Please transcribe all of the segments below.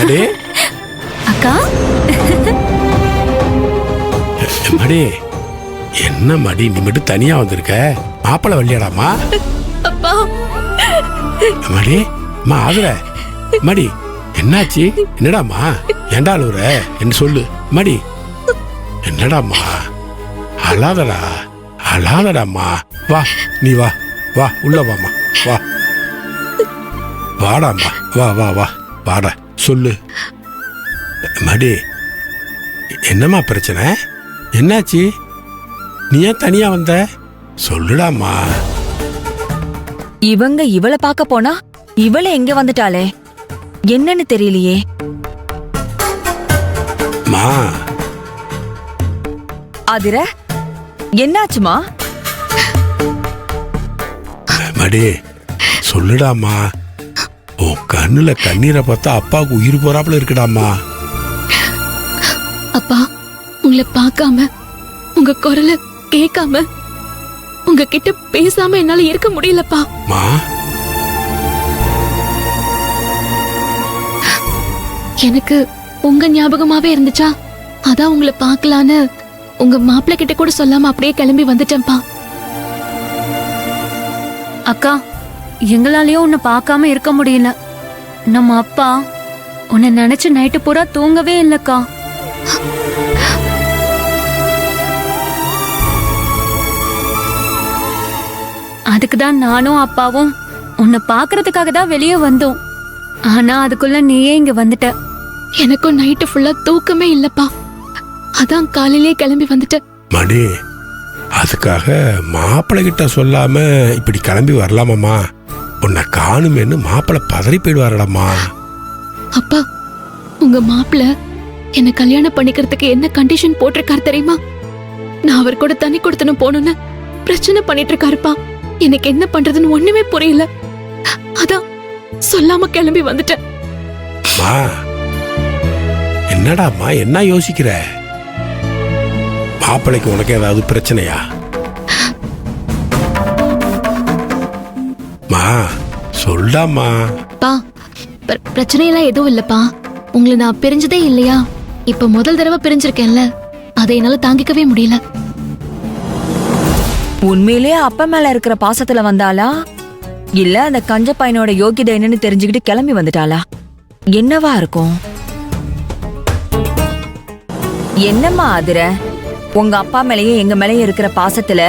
மடி அக்கா மடி, என்ன மடி நீ மட்டும் தனியா வந்திருக்க? மாப்பிள்ளை வரலையாடாமா? அப்பா மடி மா ஆகுற மடி, என்னாச்சு? என்னடாமா ஏண்டா அழுவுற என்று சொல்லு மடி. என்னடாமா அழாதடா அழாதடாமா. வா நீ வா வா உள்ள வாமா வா வாடாம்மா வா வா வா வாடா சொல்லு மடி. என்னம்மா பிரச்சனை? என்னாச்சு? நீ ஏன் தனியா வந்த? சொல்லுடாமா. இவங்க இவளை பார்க்க போனா இவளை எங்க வந்துட்டாளே, என்னன்னு தெரியலையே. மா ஆதிர, என்னாச்சுமா? மடி சொல்லுடாமா. உன் கண்ணுல கண்ணீரை பார்த்தா அப்பாவுக்கு உயிர் போறாப்புல இருக்குடாமா. அப்பா, உங்களை பார்க்காம உங்க குரலை கேட்காம உங்ககிட்ட பேசாம என்னால இருக்க முடியலப்பா. மா எனக்கு உங்க ஞாபகமாவே இருந்துச்சா, அதான் உங்களை பார்க்கலான்னு உங்க மாப்பிள்ளை கிட்ட கூட சொல்லாம அப்படியே கிளம்பி வந்துட்டேன்ப்பா. அக்கா, எங்களாலயும் உன்னை பார்க்காம இருக்க முடியல. நம்ம அப்பா உன்னை நினைச்சு நைட்டு பூரா தூங்கவே இல்லக்கா. அதுக்குதான் நானும் அப்பாவும் உன்னை பாக்குறதுக்காக தான் வெளியே வந்தோம். ஆனா அதுக்குள்ள நீயே இங்க வந்துட்ட. எனக்கும் நைட்டு ஃபுல்லா தூக்கமே இல்லப்பா, அதான் காலையிலே கிளம்பி வந்துட்டேன். மணி, அதுக்காக மாப்பிள்ளை கிட்ட சொல்லாம இப்படி கிளம்பி வரலாமாம்மா? உன்னை காணுமேன்னு மாப்பிள்ளை பதறி போயிடுவாரடாமா. அப்பா, உங்க மாப்பிள்ளை என்ன கல்யாணம் பண்ணிக்கிறதுக்கு என்ன கண்டிஷன் போட்டிருக்காரு தெரியுமா? நான் அவர் கூட தனி கொடுத்தனும் போகணும்னு பிரச்சனை பண்ணிட்டு இருக்காருப்பா. எனக்கு என்ன பண்றதுன்னு ஒண்ணுமே புரியல, அதான் சொல்லாம கிளம்பி வந்துட்டேன். என்னடாமா என்ன யோசிக்கிற? மாப்பிள்ளைக்கு உனக்கு ஏதாவது பிரச்சனையா? மா சொல்டாமா. பா, பிரச்சனையெல்லாம் எதுவும் இல்லப்பா. உங்களை நான் பிரிஞ்சதே இல்லையா, இப்ப முதல் தடவை பிரிஞ்சிருக்கேன்ல, அதை என்னால தாங்கிக்கவே முடியல. உண்மையிலேயே அப்பா மேல இருக்கிற பாசத்துல வந்தாளா, இல்ல அந்த கஞ்ச பையனோட யோகிதை என்னன்னு தெரிஞ்சுக்கிட்டு கிளம்பி வந்துட்டாளா? என்னவா இருக்கும்? என்னம்மா ஆதிர, உங்க அப்பா மேலயும் எங்க மேலயும் இருக்கிற பாசத்துல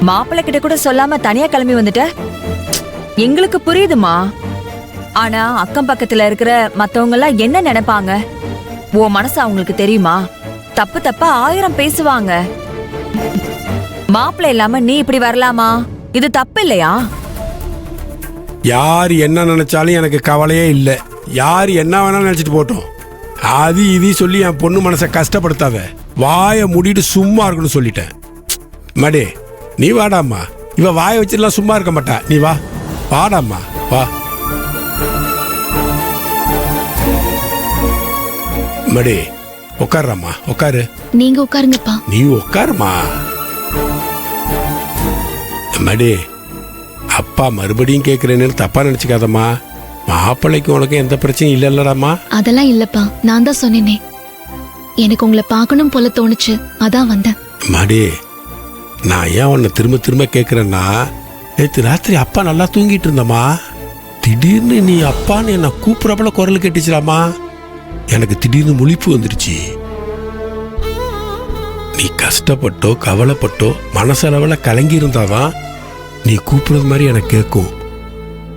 மாப்பிள்ளை கிட்ட கூட சொல்லாம தனியா கிளம்பி வந்துட்ட? எங்களுக்கு புரியுதுமா, ஆனா அக்கம் பக்கத்துல இருக்கிற மத்தவங்க எல்லாம் என்ன நினைப்பாங்க? உன் மனசு அவங்களுக்கு தெரியுமா? தப்பு தப்பா 1000 பேசுவாங்க. மாப்பிள்ளை இல்லாம நீ இப்படி வரலாமா? இது தப்பு இல்லையா? யார் என்ன நினைச்சாலும் எனக்கு கவலையே இல்லை. யார் என்ன வேணாலும் நினைச்சிட்டு போட்டோம். அது இது சொல்லி என் பொண்ணு மனசை கஷ்டப்படுத்தாத. வாயை மூடிட்டு சும்மா இருக்கணும்னு சொல்லிட்டேன். மடி நீ வாடாம்மா. இவ வாயை வச்சிடலாம் சும்மா இருக்க மாட்டா. நீ வா வாடாம்மா வா. மடி உட்காருமா, உட்காரு. நீங்க உட்காருங்கப்பா. நீ உட்காருமா. மடி, அப்பா மறுபடியும் கேட்கிறேன்னு தப்பா நினைச்சுக்காதம்மா. மாப்பிள்ளைக்கு உனக்கு எந்த பிரச்சனையும் இல்லல்லடாமா? அதெல்லாம் இல்லப்பா, நான் தான் சொன்னேனே, எனக்கு உங்களை பார்க்கணும் போல தோணுச்சு, அதான் வந்தேன். மடி, நான் ஏன் உன்னை திரும்ப திரும்ப கேட்கிறேன்னா, நேற்று ராத்திரி அப்பா நல்லா தூங்கிட்டு இருந்தம்மா. திடீர்னு நீ அப்பான்னு என்ன கூப்பிடப்பல குரல் கேட்டுச்சுலாமா. எனக்கு திடீர்னு முழிப்பு வந்துடுச்சு. நீ கஷ்டப்பட்டோ கவலைப்பட்டோ மனசளவில் கலங்கி இருந்தாதான் நீ கூப்பிடுறது மாதிரி எனக்கு கேட்கும்.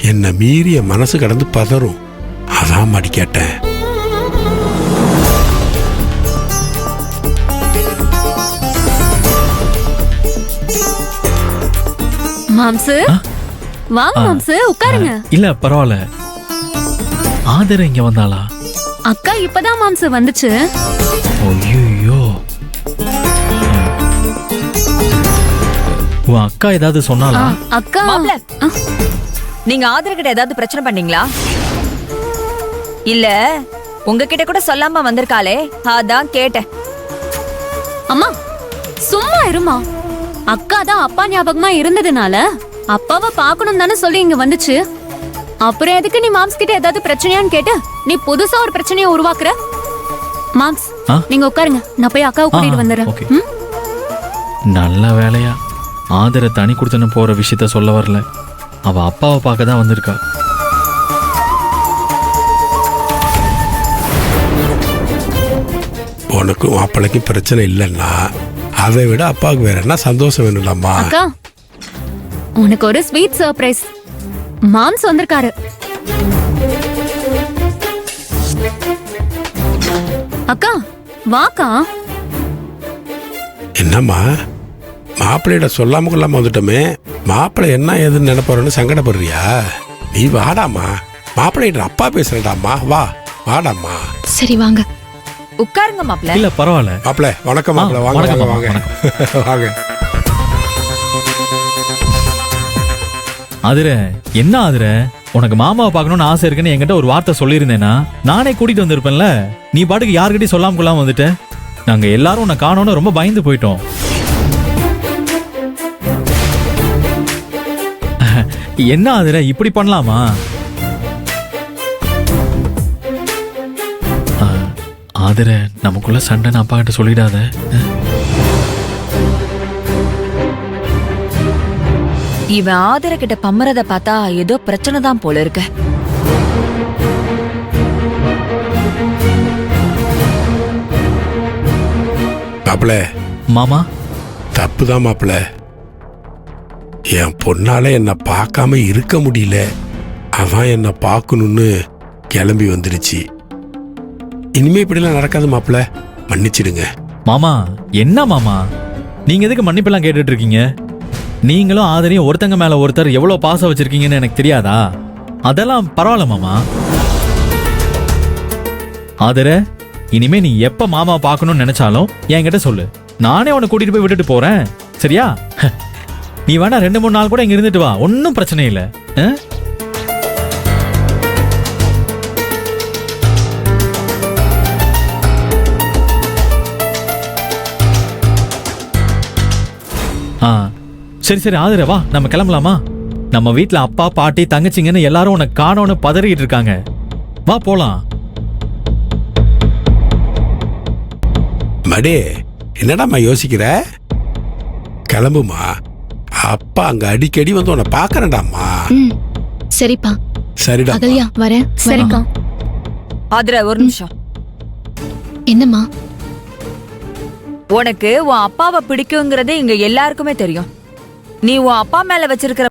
என்னை மீறி என் மனசு கடந்து பதறும். அதான் மாடி கேட்டேன். மாம்சு, வாங்க மாம்சு, உட்காருங்க. இல்ல பரவாயில்ல. ஆதர இங்க வந்தாளா? அக்கா இப்பதான் மாம்சு வந்துச்சு. ஐயோ, உன் அக்கா ஏதாவது சொன்னாளா? அக்கா, நீங்க ஆதர கிட்ட ஏதாவது பிரச்சனை பண்ணீங்களா? இல்ல உங்ககிட்ட கூட சொல்லாம வந்திருக்காளே, அதான் கேட்டேன். அம்மா சும்மா இருமா. அக்கா தான் அப்பா ஞாபகமா இருந்ததுனால அப்பாவை பாக்கணும் தானே சொல்லி இங்க வந்துச்சு. அப்புறம் எதுக்கு நீ மாம்ஸ் கிட்ட ஏதாவது பிரச்சனையான்னு கேட்டு நீ புதுசா ஒரு பிரச்சனையை உருவாக்குற. மாம்ஸ், ஆ? நீங்க உட்காருங்க, நான் போய் அக்காவை கூட்டிட்டு ஓகே. வந்துடுறேன். ம்? நல்ல வேலையா ஆதர தனி கொடுத்தன போற விஷயத்த சொல்ல வரல. அவ அப்பாவை பார்க்க தான் வந்திருக்கா. உனக்கும் மாப்பிள்ளைக்கும் பிரச்சனை இல்லைன்னா அதை விட அப்பாவுக்கு வேற என்ன சந்தோஷம் வேணும்லாமா? அக்கா, உனக்கு ஒரு ஸ்வீட் சர்ப்ரைஸ். மாம்ஸ் வந்திருக்காரு. அக்கா, வாக்கா. என்னம்மா மாப்பிள்ளையிட சொல்லாம கொள்ளாம வந்துட்டோமே, மாப்பிள்ளை என்ன ஏதுன்னு நினைப்பாருன்னு சங்கடப்படுறியா? நீ வாடாமா, மாப்பிள்ளையிட அப்பா பேசுறடாமா, வா வாடாமா. சரி வாங்க. உட்காருங்க மாப்பிள்ள. இல்ல பரவாயில்ல. மாப்பிள்ளை வணக்கம். ஆ, மாப்பிள்ளை வாங்க வணக்கம், வாங்க வாங்க வாங்க. ஆதிர, என்ன ஆதிர, உனக்கு மாமாவை பார்க்கணும்னு ஆசை இருக்குன்னு என்கிட்ட ஒரு வார்த்தை சொல்லியிருந்தேன்னா நானே கூட்டிட்டு வந்திருப்பேன்ல. நீ பாட்டுக்கு யாருக்கிட்டையும் சொல்லாம கொள்ளாம வந்துட்ட. நாங்க எல்லாரும் உன்னை காணோன்னு ரொம்ப பயந்து போயிட்டோம். என்ன ஆதிர, இப்படி பண்ணலாமா? ஆதிர, நமக்குள்ள சண்டைன்னு அப்பா கிட்ட சொல்லிடாத. இவன் ஆதர கிட்ட பம்மறத பார்த்தா ஏதோ பிரச்சனை தான் போல இருக்கு. மாப்பிள்ளை மாமா, தப்புதான் மாப்பிள்ளை. என் பொண்ணால என்னை பார்க்காம இருக்க முடியல, அதான் என்னை பார்க்கணும்னு கிளம்பி வந்துடுச்சு. இனிமே இப்படிலாம் நடக்காது மாப்பிள்ளை, மன்னிச்சிடுங்க. மாமா, என்ன மாமா நீங்க எதுக்கு மன்னிப்பெல்லாம் கேட்டுட்டு இருக்கீங்க? நீங்களும் ஆதரையும் ஒருத்தங்க மேல ஒருத்தர் எவ்வளவு பாசம் வச்சிருக்கீங்கன்னு எனக்கு தெரியாதா? அதெல்லாம் பரவாயில்ல மாமா. ஆதர, இனிமே நீ எப்ப மாமா பார்க்கணும்னு நினைச்சாலும் என்கிட்ட சொல்லு, நானே உன்னை கூட்டிட்டு போய் விட்டுட்டு போறேன், சரியா? நீ வேணா 2-3 நாள் கூட இங்க இருந்துட்டு வா, ஒன்னும் பிரச்சனை இல்லை. சரி சரி ஆதர, வா நம்ம கிளம்பலாமா? நம்ம வீட்ல அப்பா பாட்டி தங்கச்சிங்கன்னு எல்லாரும் உனக்கு காணோன்னு பதறிட்டு இருக்காங்க. வா போலாம். மடே, என்னடாம்மா யோசிக்கிற? கிளம்புமா, அப்பா அங்க அடிக்கடி வந்து உன்னை பார்க்கறேன்டாம்மா. ம் சரிப்பா. சரிடா. அகல்யா வரேன். சரிக்கா. ஆதர ஒரு நிமிஷம். என்னம்மா? உனக்கு உன் அப்பாவை பிடிக்குங்கிறது இங்க எல்லாருக்குமே தெரியும். நீ உன் அப்பா மேல வச்சிருக்கிற